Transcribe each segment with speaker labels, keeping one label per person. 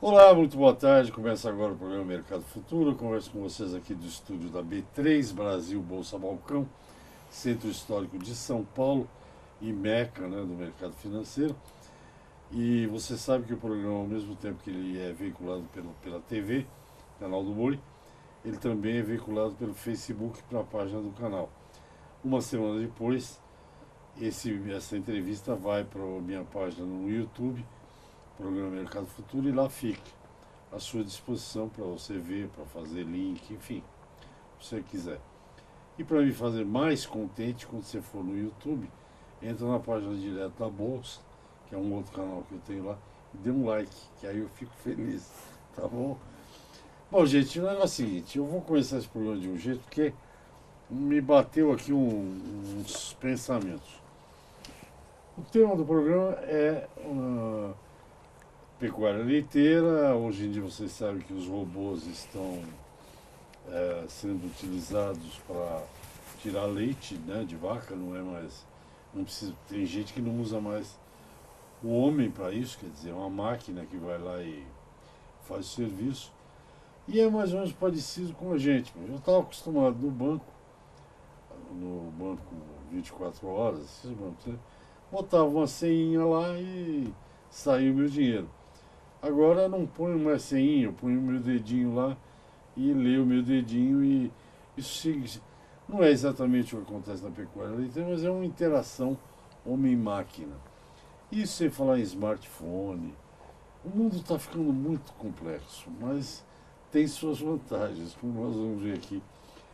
Speaker 1: Olá, muito boa tarde. Começa agora o programa Mercado Futuro. Eu converso com vocês aqui do estúdio da B3 Brasil Bolsa Balcão, Centro Histórico de São Paulo e Meca, né, do mercado financeiro. E você sabe que o programa, ao mesmo tempo que ele é veiculado pela TV, canal do Boi, ele também é veiculado pelo Facebook para a página do canal. Uma semana depois, essa entrevista vai para a minha página no YouTube, programa Mercado Futuro, e lá fica à sua disposição para você ver, para fazer link, enfim, se você quiser. E para me fazer mais contente, quando você for no YouTube, entra na página direto da Bolsa, que é um outro canal que eu tenho lá, e dê um like, que aí eu fico feliz, tá bom? Bom, gente, o negócio é o seguinte, eu vou começar esse programa de um jeito, porque me bateu aqui uns pensamentos. O tema do programa é pecuária leiteira. Hoje em dia vocês sabem que os robôs estão sendo utilizados para tirar leite, né, de vaca, não é mais. Não precisa, tem gente que não usa mais o homem para isso, quer dizer, é uma máquina que vai lá e faz o serviço. E é mais ou menos parecido com a gente. Eu estava acostumado no banco 24 horas, esses bancos, né? Botava uma senha lá e saía o meu dinheiro. Agora eu não ponho mais senha, eu ponho o meu dedinho lá e leio o meu dedinho, e isso não é exatamente o que acontece na pecuária leiteira, mas é uma interação homem-máquina. Isso sem falar em smartphone. O mundo está ficando muito complexo, mas tem suas vantagens, como nós vamos ver aqui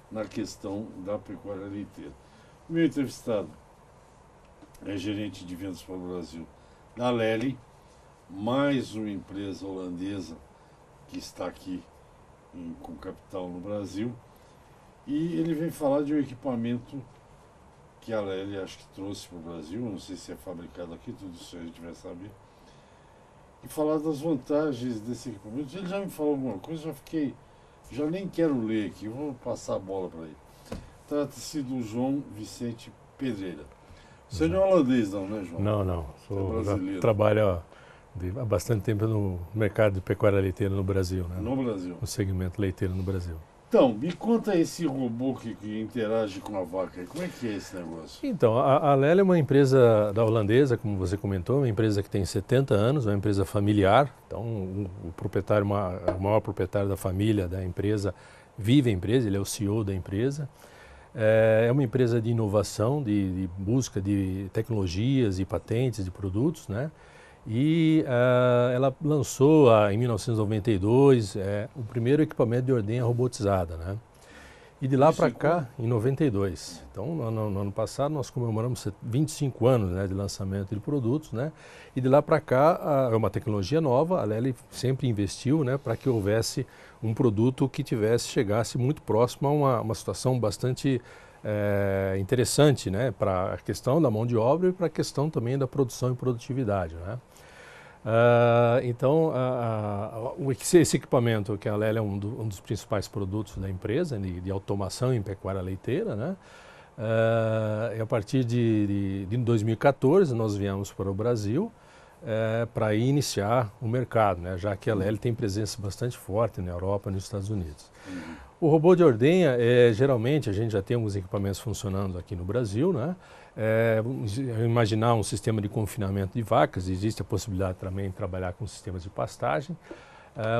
Speaker 1: na questão da pecuária leiteira. O meu entrevistado é gerente de vendas para o Brasil da Lely, mais uma empresa holandesa que está aqui com capital no Brasil, e ele vem falar de um equipamento que a Lely acho que trouxe para o Brasil, não sei se é fabricado aqui, tudo isso a gente vai saber, e falar das vantagens desse equipamento. Ele já me falou alguma coisa, já nem quero ler aqui, eu vou passar a bola para ele. Trata-se do João Vicente Pedreira. Você não é holandês não, né, João?
Speaker 2: Não.
Speaker 1: Sou brasileiro.
Speaker 2: Trabalho há bastante tempo no mercado de pecuária leiteira no Brasil, né?
Speaker 1: No Brasil.
Speaker 2: No segmento leiteiro no Brasil.
Speaker 1: Então, me conta esse robô que interage com a vaca. Como é que é esse negócio?
Speaker 2: Então, a Lely é uma empresa da holandesa, como você comentou, uma empresa que tem 70 anos, uma empresa familiar. Então, o proprietário, o maior proprietário da família da empresa, vive a empresa, ele é o CEO da empresa. É uma empresa de inovação, de busca de tecnologias e patentes de produtos, né? E ela lançou em 1992 o primeiro equipamento de ordenha robotizada, né? E de lá para cá, em 92. Então, no ano passado, nós comemoramos 25 anos, né, de lançamento de produtos, né? E de lá para cá, é uma tecnologia nova, a Lely sempre investiu, né, para que houvesse um produto que chegasse muito próximo a uma situação bastante interessante, né, para a questão da mão de obra e para a questão também da produção e produtividade, né? Então, esse equipamento, que a Lely é um dos principais produtos da empresa de automação em pecuária leiteira, né? A partir de 2014 nós viemos para o Brasil para iniciar o mercado, né? Já que a Lely tem presença bastante forte na Europa e nos Estados Unidos. O robô de ordenha, geralmente a gente já tem alguns equipamentos funcionando aqui no Brasil, né? Imaginar um sistema de confinamento de vacas, existe a possibilidade também de trabalhar com sistemas de pastagem.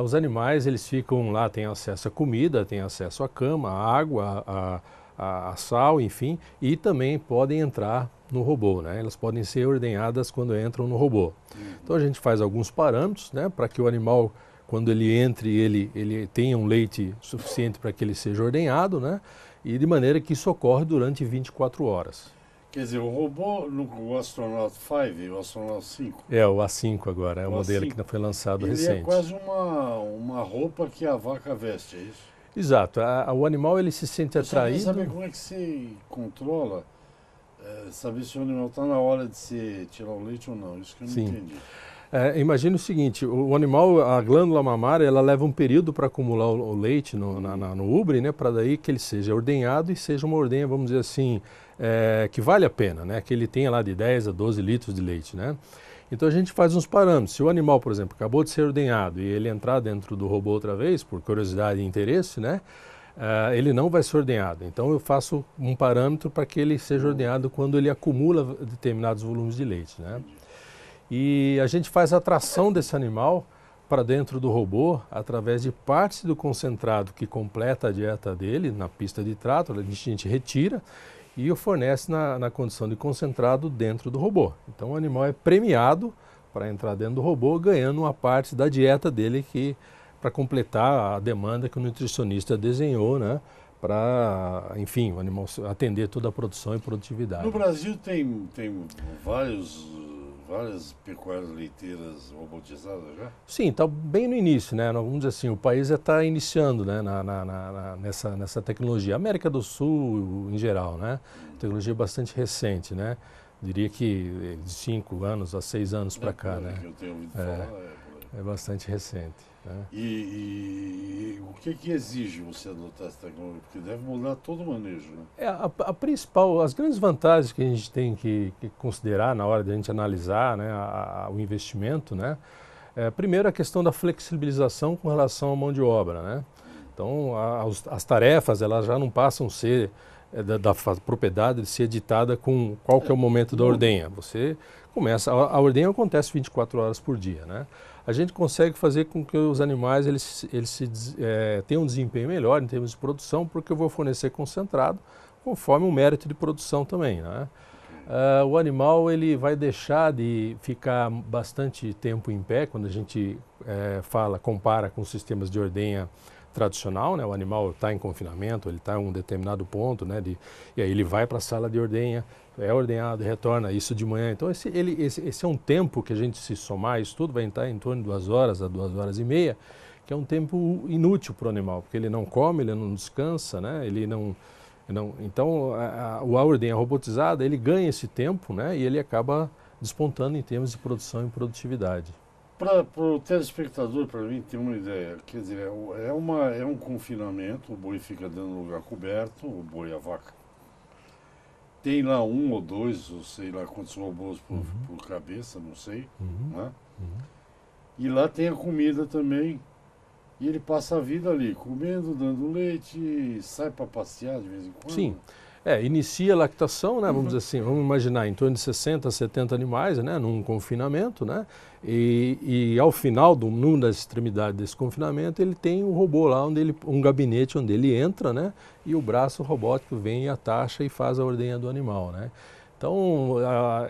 Speaker 2: Os animais, eles ficam lá, têm acesso a comida, têm acesso à cama, à água, a sal, enfim, e também podem entrar no robô, né? Elas podem ser ordenhadas quando entram no robô. Então a gente faz alguns parâmetros, né, para que o animal, quando ele entre, ele tenha um leite suficiente para que ele seja ordenhado, né? E de maneira que isso ocorre durante 24 horas.
Speaker 1: Quer dizer, o robô, o Astronaut 5, o Astronaut 5.
Speaker 2: É, o A5 agora, é o modelo que foi lançado recente.
Speaker 1: Ele é quase uma roupa que a vaca veste, é isso?
Speaker 2: Exato, o animal ele se sente atraído.
Speaker 1: Eu saber como é que você controla, saber se o animal está na hora de se tirar o leite ou não, isso que eu não entendi.
Speaker 2: Imagine o seguinte, o animal, a glândula mamária, ela leva um período para acumular o leite no úbre, né, para daí que ele seja ordenhado e seja uma ordenha, vamos dizer assim, que vale a pena, né, que ele tenha lá de 10 a 12 litros de leite, né. Então a gente faz uns parâmetros. Se o animal, por exemplo, acabou de ser ordenhado e ele entrar dentro do robô outra vez, por curiosidade e interesse, né, ele não vai ser ordenhado. Então eu faço um parâmetro para que ele seja ordenhado quando ele acumula determinados volumes de leite, né? E a gente faz a tração desse animal para dentro do robô através de partes do concentrado que completa a dieta dele na pista de trato, a gente retira e o fornece na condição de concentrado dentro do robô. Então o animal é premiado para entrar dentro do robô ganhando uma parte da dieta dele para completar a demanda que o nutricionista desenhou, né? Para, enfim, o animal atender toda a produção e produtividade.
Speaker 1: No Brasil tem várias pecuárias leiteiras robotizadas já?
Speaker 2: Sim, está bem no início, né? Vamos dizer assim, o país já está iniciando, né, nessa tecnologia. A América do Sul, em geral, né? Tecnologia bastante recente, né? Diria que de 5 anos a 6 anos para cá, né?
Speaker 1: Que eu tenho ouvido falar,
Speaker 2: É bastante recente. Né?
Speaker 1: E o que exige você adotar essa tecnologia? Porque deve mudar todo o manejo, né?
Speaker 2: A principal, as grandes vantagens que a gente tem que considerar na hora de a gente analisar, né, o investimento, né? Primeiro a questão da flexibilização com relação à mão de obra, né? Então as tarefas elas já não passam a ser da propriedade de ser ditada com qual que é o momento da ordenha. Você começa, a ordenha acontece 24 horas por dia, né? A gente consegue fazer com que os animais tenham um desempenho melhor em termos de produção, porque eu vou fornecer concentrado conforme o mérito de produção também, né? O animal ele vai deixar de ficar bastante tempo em pé quando a gente compara com sistemas de ordenha tradicional, né? O animal está em confinamento, ele está em um determinado ponto, né? E aí ele vai para a sala de ordenha, é ordenhado, retorna isso de manhã. Então esse é um tempo que a gente se somar isso tudo vai estar em torno de 2 horas a 2 horas e meia, que é um tempo inútil para o animal, porque ele não come, ele não descansa, né? Então a ordenha robotizada ele ganha esse tempo, né? E ele acaba despontando em termos de produção e produtividade.
Speaker 1: Para o telespectador, para mim, ter uma ideia, quer dizer, é um confinamento, o boi fica dentro do lugar coberto, o boi e a vaca. Tem lá 1 ou 2, ou sei lá quantos robôs por cabeça, não sei. Né? E lá tem a comida também. E ele passa a vida ali, comendo, dando leite, sai para passear de vez em quando.
Speaker 2: Sim. Inicia a lactação, né? Vamos dizer assim, vamos imaginar em torno de 60 a 70 animais, né? Num confinamento, né? E ao final, numa das extremidades desse confinamento, ele tem um robô lá, um gabinete onde ele entra, né? E o braço robótico vem e atacha e faz a ordenha do animal, né? Então,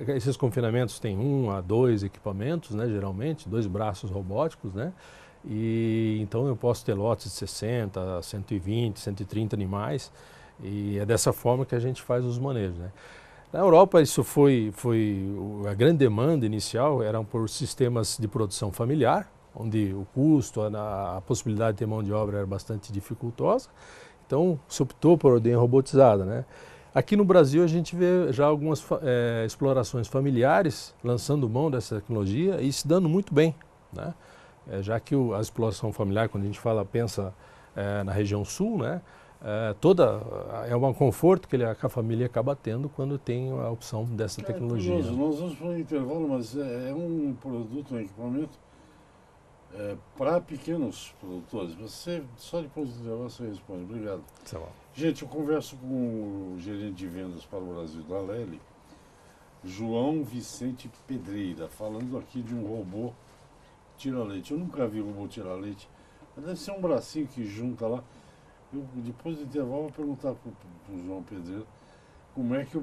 Speaker 2: esses confinamentos têm 1 a 2 equipamentos, né? Geralmente, 2 braços robóticos, né? E então eu posso ter lotes de 60, 120, 130 animais. E é dessa forma que a gente faz os manejos, né? Na Europa isso foi a grande demanda inicial eram por sistemas de produção familiar, onde o custo, a possibilidade de ter mão de obra era bastante dificultosa. Então se optou por ordenha robotizada, né? Aqui no Brasil a gente vê já algumas explorações familiares lançando mão dessa tecnologia e se dando muito bem, né? Já que a exploração familiar, quando a gente pensa na região sul, né? É um conforto que a família acaba tendo quando tem a opção dessa tecnologia.
Speaker 1: Curioso. Nós vamos para um intervalo, mas é um produto, um equipamento para pequenos produtores. Você, só depois do intervalo você responde. Obrigado.
Speaker 2: Tá bom.
Speaker 1: Gente, eu converso com o gerente de vendas para o Brasil da Lely, João Vicente Pedreira, falando aqui de um robô tira-leite. Eu nunca vi robô tirar-leite, mas deve ser um bracinho que junta lá. Depois do intervalo, vou perguntar para o João Pedreira como é que o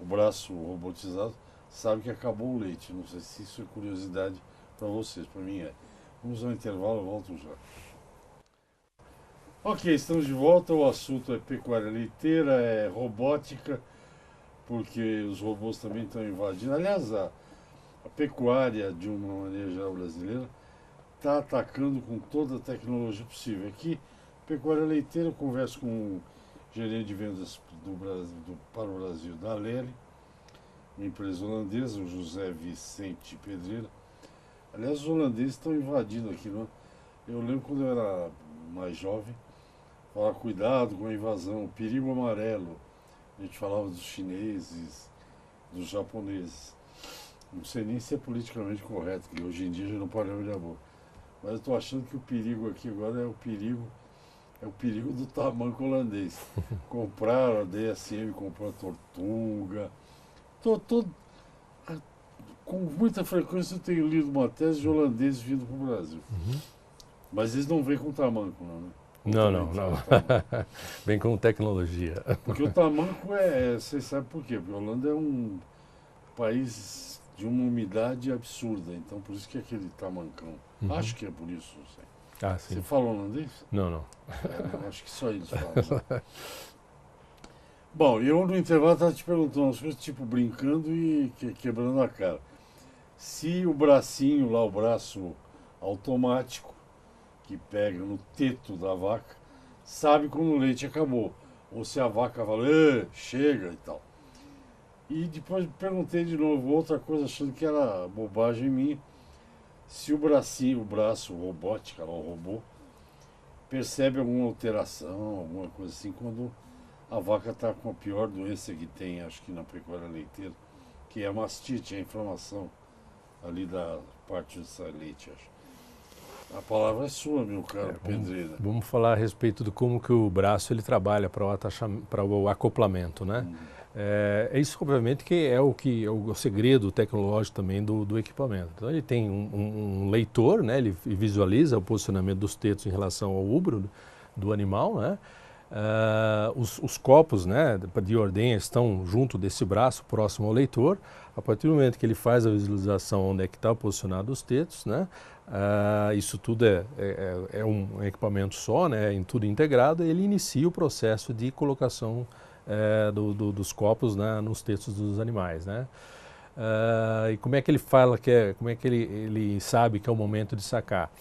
Speaker 1: braço robotizado, sabe que acabou o leite. Não sei se isso é curiosidade para vocês, para mim é. Vamos ao intervalo, eu volto já. Ok, estamos de volta. O assunto é pecuária leiteira, é robótica, porque os robôs também estão invadindo. Aliás, a pecuária, de uma maneira geral brasileira, está atacando com toda a tecnologia possível. Aqui, pecuária leiteira, eu converso com o gerente de vendas para o Brasil da Lely, uma empresa holandesa, o José Vicente Pedreira. Aliás, os holandeses estão invadindo aqui, não? Eu lembro quando eu era mais jovem, falava cuidado com a invasão, o perigo amarelo. A gente falava dos chineses, dos japoneses. não sei nem se é politicamente correto, que hoje em dia já não pode abrir a boca. Mas eu estou achando que o perigo aqui agora é o perigo do tamanco holandês. Compraram a DSM, comprou a Tortuga. Com muita frequência eu tenho lido uma tese de holandeses vindo para o Brasil. Mas eles não vêm com tamanco, não, né?
Speaker 2: Não. Vem com tecnologia.
Speaker 1: Porque o tamanco vocês sabem por quê? Porque a Holanda é um país de uma umidade absurda, então por isso que é aquele tamancão. Acho que é por isso, não sei.
Speaker 2: Ah, sim.
Speaker 1: Você fala holandês?
Speaker 2: Não.
Speaker 1: Acho que só eles falam. Bom, eu no intervalo estava te perguntando umas coisas, tipo brincando e quebrando a cara. Se o bracinho lá, o braço automático, que pega no teto da vaca, sabe quando o leite acabou. Ou se a vaca fala, chega e tal. E depois perguntei de novo outra coisa, achando que era bobagem minha. Se o braço robótico, o robô, percebe alguma alteração, alguma coisa assim, quando a vaca está com a pior doença que tem, acho que na pecuária leiteira, que é a mastite, a inflamação ali da parte do leite, acho. A palavra é sua, meu caro Pedreira.
Speaker 2: Vamos falar a respeito de como que o braço ele trabalha para o acoplamento, né? Isso, obviamente, que é o segredo tecnológico também do equipamento. Então, ele tem um leitor, né? Ele visualiza o posicionamento dos tetos em relação ao úbero do animal, né? Os copos, né, de ordenha estão junto desse braço, próximo ao leitor. A partir do momento que ele faz a visualização onde é que está posicionado os tetos, né? Isso tudo é um equipamento só, né? Em tudo integrado, ele inicia o processo de colocação dos copos, né, nos tetos dos animais, né? E como é que ele fala como é que ele sabe que é o momento de sacar?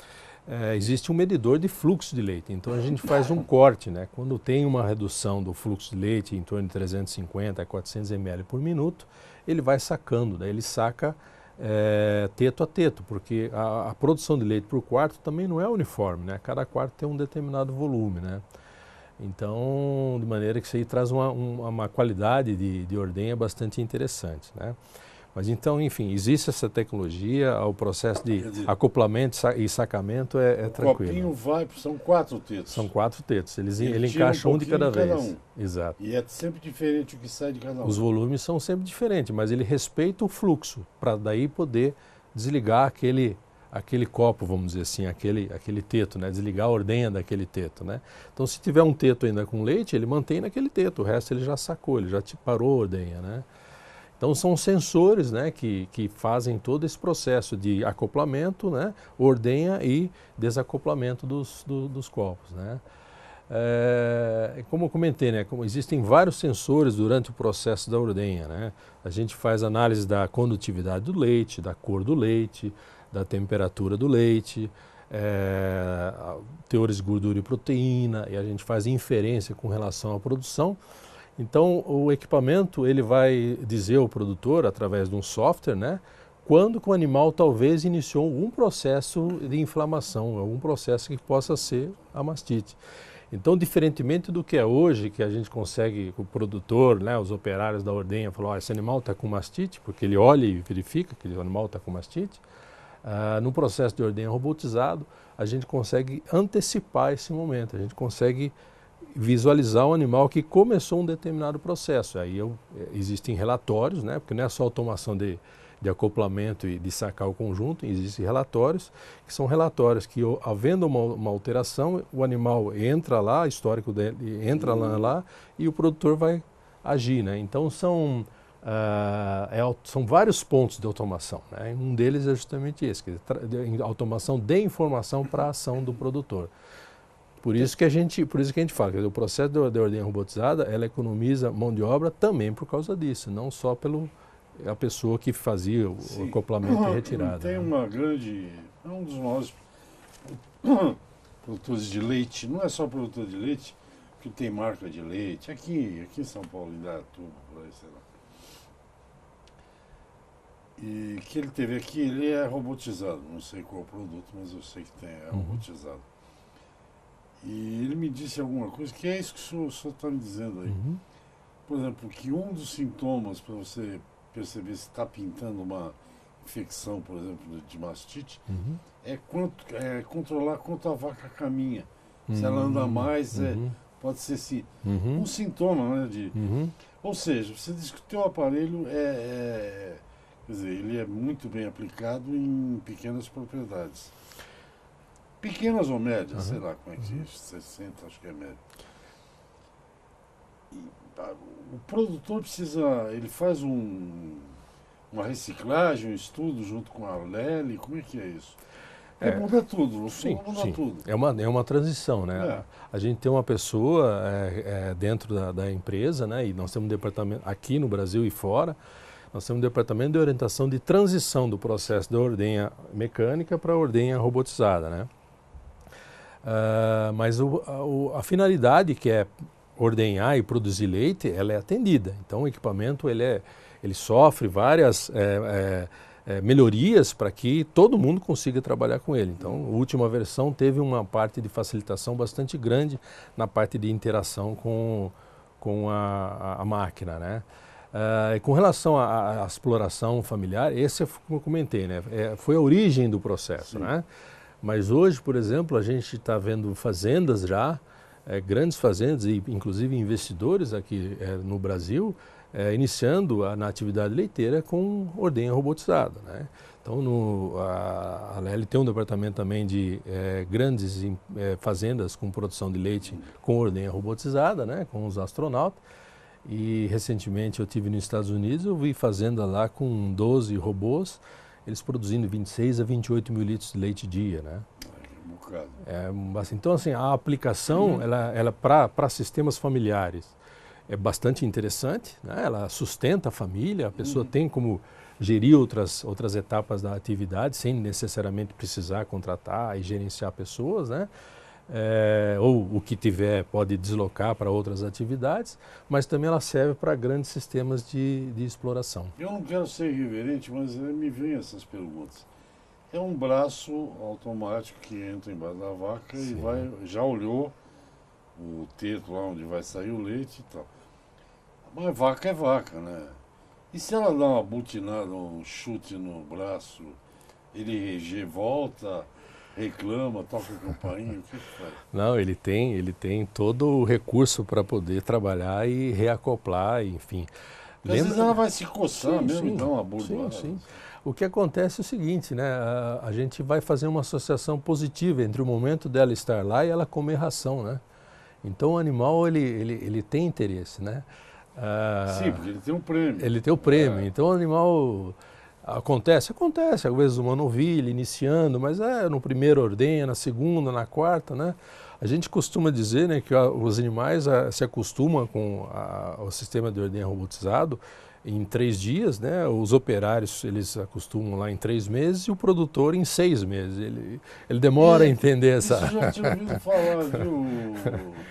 Speaker 2: Existe um medidor de fluxo de leite, então a gente faz um corte, né? Quando tem uma redução do fluxo de leite em torno de 350 a 400 ml por minuto, ele vai sacando, né? Ele saca teto a teto, porque a produção de leite por quarto também não é uniforme, né? Cada quarto tem um determinado volume, né? Então, de maneira que isso aí traz uma qualidade de ordenha bastante interessante, né? Mas então, enfim, existe essa tecnologia, o processo de acoplamento e sacamento é tranquilo.
Speaker 1: O copinho são 4 tetos.
Speaker 2: São 4 tetos, ele encaixa um de cada vez. Exato.
Speaker 1: E é sempre diferente o que sai de cada um.
Speaker 2: Os volumes são sempre diferentes, mas ele respeita o fluxo, para daí poder desligar aquele copo, vamos dizer assim, aquele teto, né? Desligar a ordenha daquele teto, né? Então, se tiver um teto ainda com leite, ele mantém naquele teto, o resto ele já sacou, ele já parou a ordenha, né? Então, são sensores, né, que fazem todo esse processo de acoplamento, né, ordenha e desacoplamento dos copos, né? Como eu comentei, né, existem vários sensores durante o processo da ordenha, né? A gente faz análise da condutividade do leite, da cor do leite, da temperatura do leite, teores de gordura e proteína, e a gente faz inferência com relação à produção. Então, o equipamento ele vai dizer ao produtor, através de um software, né, quando que o animal talvez iniciou algum processo de inflamação, algum processo que possa ser a mastite. Então, diferentemente do que é hoje, que a gente consegue, o produtor, né, os operários da ordenha, falam, esse animal está com mastite, porque ele olha e verifica que o animal está com mastite. No processo de ordenha robotizado, a gente consegue antecipar esse momento, a gente consegue visualizar um animal que começou um determinado processo. Aí existem relatórios, né, porque não é só automação de acoplamento e de sacar o conjunto, existem relatórios, que são relatórios que, havendo uma alteração, o animal entra lá, histórico dele entra lá e o produtor vai agir, né? Então são vários pontos de automação, né? Um deles é justamente esse, automação de informação para a ação do produtor. Por isso que a gente fala que o processo de ordenha robotizada, ela economiza mão de obra também por causa disso, não só a pessoa que fazia o acoplamento e retirada.
Speaker 1: Tem uma grande, um dos maiores produtores de leite, não é só produtor de leite, que tem marca de leite, aqui em São Paulo, em Indaiatuba, por aí, sei lá. E que ele teve aqui, ele é robotizado, não sei qual produto, mas eu sei que é robotizado. E ele me disse alguma coisa, que é isso que o senhor está me dizendo aí. Por exemplo, que um dos sintomas para você perceber se está pintando uma infecção, por exemplo, de mastite, é controlar quanto a vaca caminha. Se ela anda mais, pode ser sim. Um sintoma, né? Ou seja, você diz que o teu aparelho quer dizer, ele é muito bem aplicado em pequenas propriedades. Pequenas ou médias, sei lá como é que é, 60 acho que é médio. O produtor ele faz uma reciclagem, um estudo junto com a Lely, como é que é isso? Muda tudo, no fundo muda tudo.
Speaker 2: É uma transição, né? A gente tem uma pessoa dentro da empresa, né? E nós temos um departamento aqui no Brasil e fora, nós temos um departamento de orientação de transição do processo da ordenha mecânica para a ordenha robotizada, né? Mas a finalidade, que é ordenhar e produzir leite, ela é atendida. Então o equipamento ele sofre várias melhorias para que todo mundo consiga trabalhar com ele. Então a última versão teve uma parte de facilitação bastante grande na parte de interação com a máquina, né? Com relação à exploração familiar, esse, como eu comentei, né? Foi a origem do processo, né? Mas hoje, por exemplo, a gente está vendo fazendas já, grandes fazendas e inclusive investidores aqui no Brasil, iniciando na atividade leiteira com ordenha robotizada, né? Então a Lely tem um departamento também de grandes fazendas com produção de leite com ordenha robotizada, né? Com os astronautas. E recentemente eu estive nos Estados Unidos, eu vi fazenda lá com 12 robôs, eles produzindo 26 a 28 mil litros de leite dia, né? Então, assim, a aplicação, ela para sistemas familiares é bastante interessante, né? Ela sustenta a família, a pessoa tem como gerir outras etapas da atividade sem necessariamente precisar contratar e gerenciar pessoas, né? Ou o que tiver pode deslocar para outras atividades, mas também ela serve para grandes sistemas de exploração.
Speaker 1: Eu não quero ser irreverente, mas me vêm essas perguntas. É um braço automático que entra embaixo da vaca e já olhou o teto lá onde vai sair o leite e tal. Mas vaca é vaca, né? E se ela dá uma butinada, um chute no braço, ele volta, reclama, toca a campainha, o que faz?
Speaker 2: Não, ele tem todo o recurso para poder trabalhar e reacoplar, enfim.
Speaker 1: Às vezes ela vai se coçar mesmo e dar uma burdoada.
Speaker 2: Sim. O que acontece é o seguinte, né? A gente vai fazer uma associação positiva entre o momento dela estar lá e ela comer ração, né? Então o animal, ele tem interesse, né?
Speaker 1: Sim, porque ele tem um prêmio.
Speaker 2: Ele tem o prêmio. Então o animal... Acontece, às vezes uma novilha iniciando, mas no primeiro ordenha, na segunda, na quarta, né? A gente costuma dizer, né, que os animais se acostumam com o sistema de ordenha robotizado em 3 dias, né? Os operários eles acostumam lá em 3 meses e o produtor em 6 meses. Ele demora a entender essa...
Speaker 1: Isso eu já tinha ouvido falar, viu,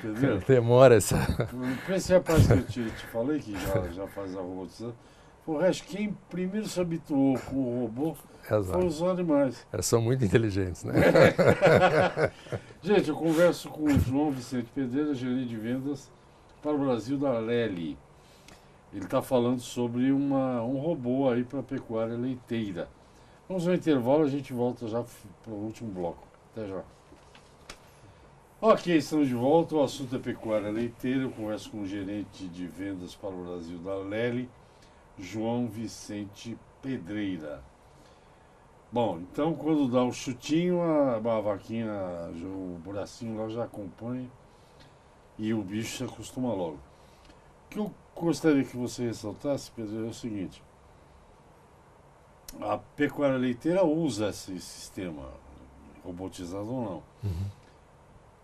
Speaker 1: Pedro?
Speaker 2: Demora essa...
Speaker 1: Esse rapaz que eu te falei, que já faz a robotização, o resto, quem primeiro se habituou com o robô foram os animais.
Speaker 2: Eles são muito inteligentes, né?
Speaker 1: Gente, eu converso com o João Vicente Pedreira, gerente de vendas para o Brasil da Lely. Ele está falando sobre um robô aí para a pecuária leiteira. Vamos ao intervalo, a gente volta já para o último bloco. Até já. Ok, estamos de volta. O assunto é pecuária leiteira. Eu converso com o gerente de vendas para o Brasil da Lely, João Vicente Pedreira. Bom, então quando dá o chutinho, a vaquinha, o bracinho lá já acompanha e o bicho se acostuma logo. O que eu gostaria que você ressaltasse, Pedro, é o seguinte: a pecuária leiteira usa esse sistema, robotizado ou não.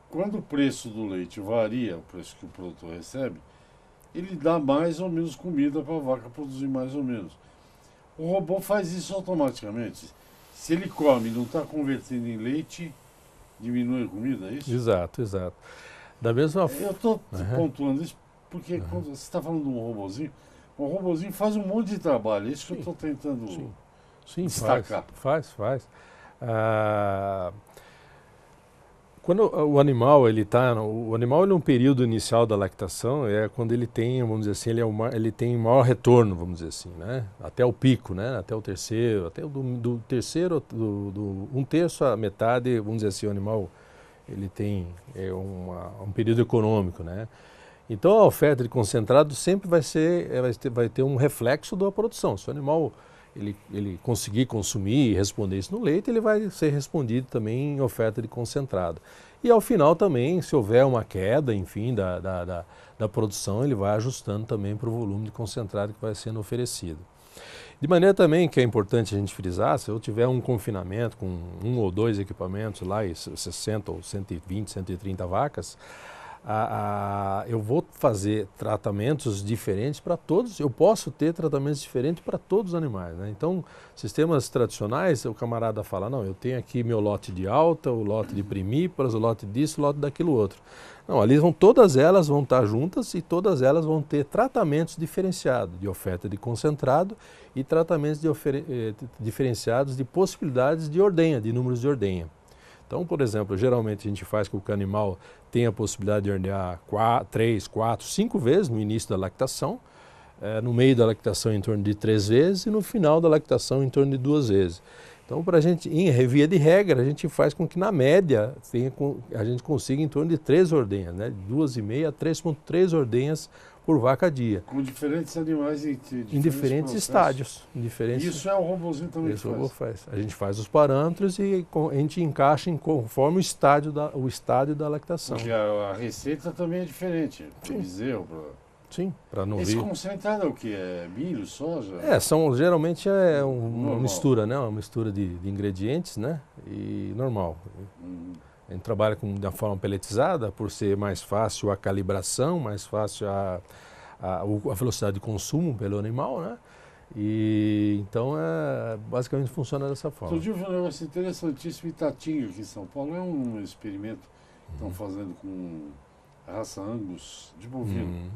Speaker 1: Quando o preço do leite varia, o preço que o produtor recebe, ele dá mais ou menos comida para a vaca produzir mais ou menos. O robô faz isso automaticamente. Se ele come e não está convertendo em leite, diminui a comida, é isso?
Speaker 2: Exato. Da mesma forma...
Speaker 1: Eu estou pontuando isso porque quando você está falando de um robôzinho faz um monte de trabalho. É isso que eu estou tentando destacar.
Speaker 2: Faz. Quando o animal ele é um período inicial da lactação, é quando ele tem, vamos dizer assim, ele tem maior retorno, vamos dizer assim, né? Até o pico, né? Até o terceiro, do terceiro, um terço a metade, vamos dizer assim, o animal ele tem um período econômico, né? Então a oferta de concentrado sempre vai ter um reflexo da produção. Se o animal ele conseguir consumir e responder isso no leite, ele vai ser respondido também em oferta de concentrado. E ao final também, se houver uma queda, enfim, da produção, ele vai ajustando também para o volume de concentrado que vai sendo oferecido. De maneira também que é importante a gente frisar, se eu tiver um confinamento com 1 ou 2 equipamentos lá e 60 ou 120, 130 vacas, eu vou fazer tratamentos diferentes para todos, eu posso ter tratamentos diferentes para todos os animais, né? Então, sistemas tradicionais, o camarada fala, não, eu tenho aqui meu lote de alta, o lote de primíparas, o lote disso, o lote daquilo outro. Não, ali todas elas vão estar juntas e todas elas vão ter tratamentos diferenciados de oferta de concentrado e tratamentos diferenciados de possibilidades de ordenha, de números de ordenha. Então, por exemplo, geralmente a gente faz com que o animal tenha a possibilidade de ordenhar 3, 4, 5 vezes no início da lactação, no meio da lactação em torno de 3 vezes e no final da lactação em torno de 2 vezes. Então, para a gente, via de regra, a gente faz com que na média a gente consiga em torno de 3 ordenhas, né? 2,5 a 3,3 ordenhas por vaca dia.
Speaker 1: Com diferentes animais em
Speaker 2: diferentes estádios.
Speaker 1: Isso é o robôzinho também
Speaker 2: que faz. A gente faz os parâmetros e a gente encaixa conforme o estádio da lactação.
Speaker 1: Porque a receita também é diferente.
Speaker 2: Sim, para não
Speaker 1: Esse concentrado é o que? É milho, soja?
Speaker 2: Geralmente é uma mistura, né? Uma mistura de ingredientes, né? E normal. A gente trabalha de uma forma pelletizada, por ser mais fácil a calibração, mais fácil a velocidade de consumo pelo animal, né? E então basicamente funciona dessa forma.
Speaker 1: Outro dia eu vi um negócio interessantíssimo em Itatinga, aqui em São Paulo. É um experimento que estão fazendo com a raça Angus de bovino,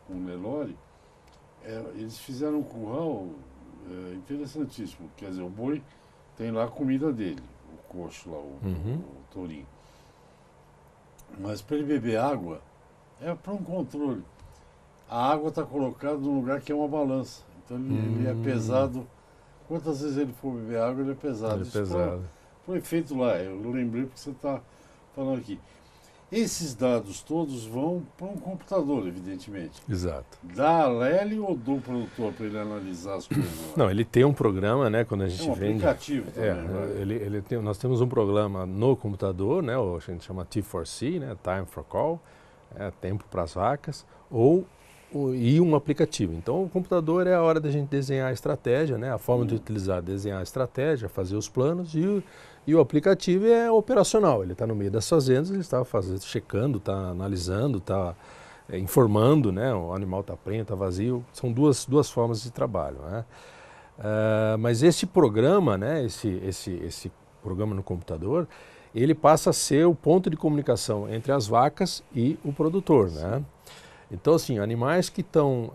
Speaker 1: com Nelore. Eles fizeram um curral interessantíssimo. Quer dizer, o boi tem lá a comida dele, o coxo lá, o tourinho. Mas para ele beber água, é para um controle. A água está colocada num lugar que é uma balança. Então ele é pesado. Quantas vezes ele for beber água, ele é pesado.
Speaker 2: Ele é pesado.
Speaker 1: Foi feito lá, eu lembrei porque você está falando aqui. Esses dados todos vão para um computador, evidentemente.
Speaker 2: Exato.
Speaker 1: Da Alele ou do produtor para ele analisar as coisas?
Speaker 2: Não, ele tem um programa, né? Quando a gente vende.
Speaker 1: Aplicativo também.
Speaker 2: Nós temos um programa no computador, né? A gente chama T4C, né? Time for Call, tempo para as vacas, e um aplicativo. Então, o computador é a hora da gente desenhar a estratégia, né? A forma de utilizar, desenhar a estratégia, fazer os planos e o aplicativo é operacional. Ele está no meio das fazendas, ele está checando, está analisando, está informando, né? O animal está prenho, está vazio. São duas formas de trabalho, né? Mas esse programa, né? Esse programa no computador, ele passa a ser o ponto de comunicação entre as vacas e o produtor, né? Então, assim, animais que estão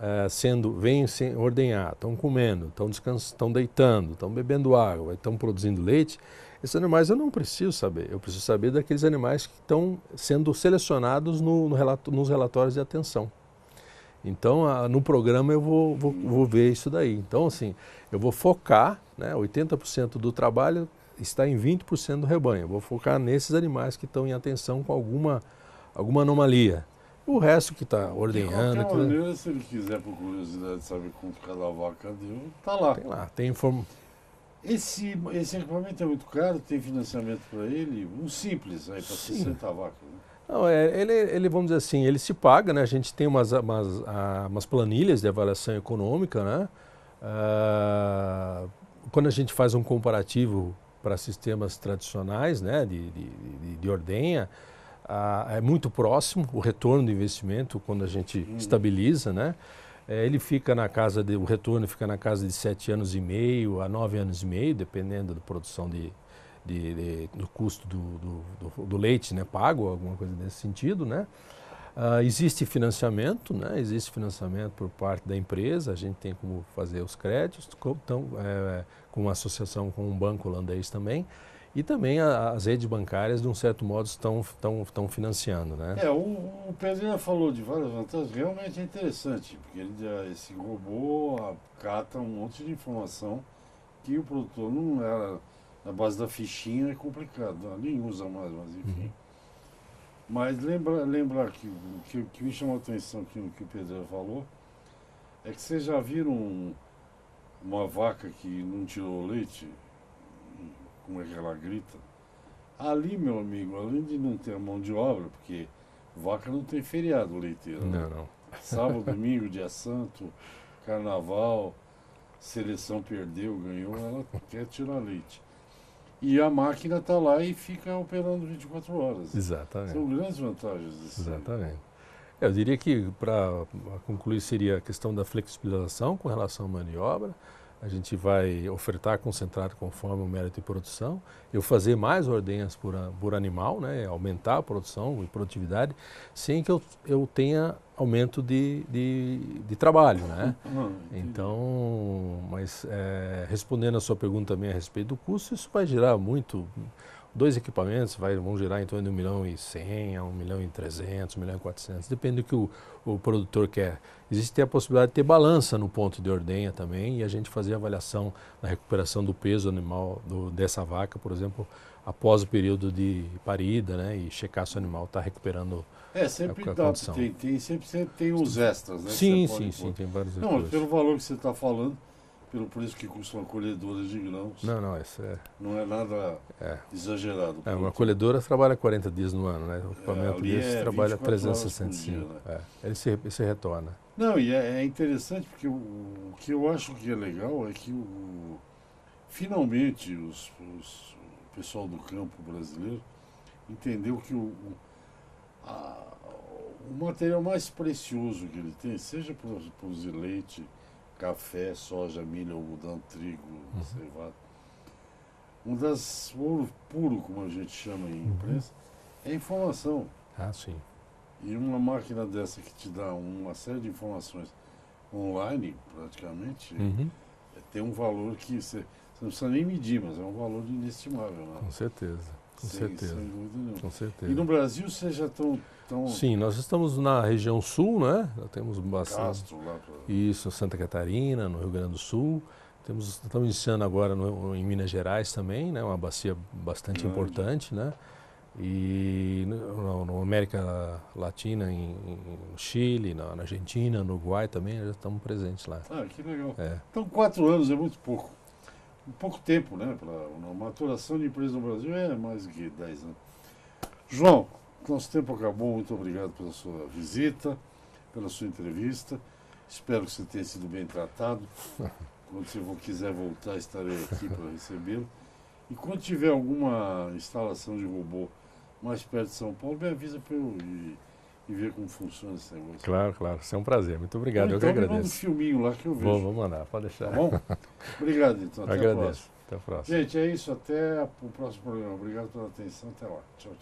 Speaker 2: vêm ordenhar, estão comendo, estão descansando, estão deitando, estão bebendo água, estão produzindo leite, esses animais eu não preciso saber. Eu preciso saber daqueles animais que estão sendo selecionados nos relatórios de atenção. Então, no programa eu vou ver isso daí. Então, assim, eu vou focar, né, 80% do trabalho está em 20% do rebanho. Eu vou focar nesses animais que estão em atenção com alguma anomalia. O resto que está ordenhando...
Speaker 1: De qualquer maneira, se ele quiser, por curiosidade, saber quanto cada vaca deu, está lá.
Speaker 2: Tem lá, tem informação.
Speaker 1: Esse equipamento é muito caro, tem financiamento para ele, um simples, aí para 60 vacas. Né?
Speaker 2: Não, ele, vamos dizer assim, ele se paga, né? A gente tem umas planilhas de avaliação econômica, né? Quando a gente faz um comparativo para sistemas tradicionais, né? de ordenha, é muito próximo o retorno do investimento quando a gente estabiliza, né? O retorno fica na casa de 7 anos e meio a 9 anos e meio, dependendo da produção do custo do leite, né, pago, alguma coisa nesse sentido, né? Existe financiamento, né? Existe financiamento por parte da empresa, a gente tem como fazer os créditos, com uma associação com um banco holandês também. E também as redes bancárias, de um certo modo, estão financiando, né?
Speaker 1: O Pedro falou de várias vantagens, realmente é interessante, porque esse robô cata um monte de informação que o produtor não era, na base da fichinha é complicado, nem usa mais, mas enfim. Mas lembrar que o que me chamou a atenção aqui no que o Pedro falou, é que vocês já viram uma vaca que não tirou leite, como é que ela grita? Ali, meu amigo, além de não ter mão de obra, porque vaca não tem feriado leiteiro, né?
Speaker 2: Não.
Speaker 1: Sábado, domingo, dia santo, carnaval, seleção perdeu, ganhou, ela quer tirar leite. E a máquina está lá e fica operando 24 horas.
Speaker 2: Exatamente.
Speaker 1: São grandes vantagens disso.
Speaker 2: Exatamente. Eu diria que, para concluir, seria a questão da flexibilização com relação à mão de obra. A gente vai ofertar concentrado conforme o mérito de produção. Eu fazer mais ordenhas por animal, né? Aumentar a produção e produtividade, sem que eu tenha aumento de trabalho, né? Então, mas respondendo a sua pergunta também a respeito do custo, isso vai gerar muito. 2 equipamentos vão gerar em torno de 1.100.000 a 1.300.000, 1.400.000, depende do que o produtor quer. Existe a possibilidade de ter balança no ponto de ordenha também e a gente fazer a avaliação da recuperação do peso animal dessa vaca, por exemplo, após o período de parida, né, e checar se o animal está recuperando
Speaker 1: sempre
Speaker 2: a condição.
Speaker 1: Sempre tem os extras, né?
Speaker 2: Sim, tem vários
Speaker 1: recursos. Não, pelo valor que você está falando, pelo preço que custa uma colhedora de grãos.
Speaker 2: Não, isso
Speaker 1: não é nada exagerado.
Speaker 2: Uma colhedora trabalha 40 dias no ano, né? O equipamento desse trabalha 365.
Speaker 1: Dia, né?
Speaker 2: Ele se retorna.
Speaker 1: Não, e é interessante porque o que eu acho que é legal é que finalmente o pessoal do campo brasileiro entendeu que o material mais precioso que ele tem, seja para produzir leite, café, soja, milho, algodão, trigo, cevada. Ouro puro, como a gente chama em imprensa, é a informação.
Speaker 2: Sim.
Speaker 1: E uma máquina dessa que te dá uma série de informações online, praticamente, tem um valor que você não precisa nem medir, mas é um valor inestimável. Né?
Speaker 2: Com certeza. Sem dúvida nenhuma. Com certeza.
Speaker 1: E no Brasil vocês já estão...
Speaker 2: Sim, nós estamos na região sul, né? Nós temos bastante.
Speaker 1: Castro, lá
Speaker 2: Isso, Santa Catarina, no Rio Grande do Sul. Estamos iniciando agora em Minas Gerais também, né? Uma bacia bastante importante, né? E na América Latina, no Chile, na Argentina, no Uruguai também, já estamos presentes lá.
Speaker 1: Que legal. Então 4 anos é muito pouco. Pouco tempo, né? Para maturação de empresa no Brasil é mais do que 10 anos. João, nosso tempo acabou. Muito obrigado pela sua visita, pela sua entrevista. Espero que você tenha sido bem tratado. Quando você quiser voltar, estarei aqui para recebê-lo. E quando tiver alguma instalação de robô mais perto de São Paulo, me avisa para eu ir ver como funciona esse negócio.
Speaker 2: Claro. Isso é um prazer. Muito obrigado. Eu que agradeço.
Speaker 1: Manda um filminho lá que eu vejo.
Speaker 2: Vou mandar, pode deixar.
Speaker 1: Tá bom? Obrigado, então. Até a próxima.
Speaker 2: Até a próxima.
Speaker 1: Gente, é isso. Até o próximo programa. Obrigado pela atenção. Até lá. Tchau.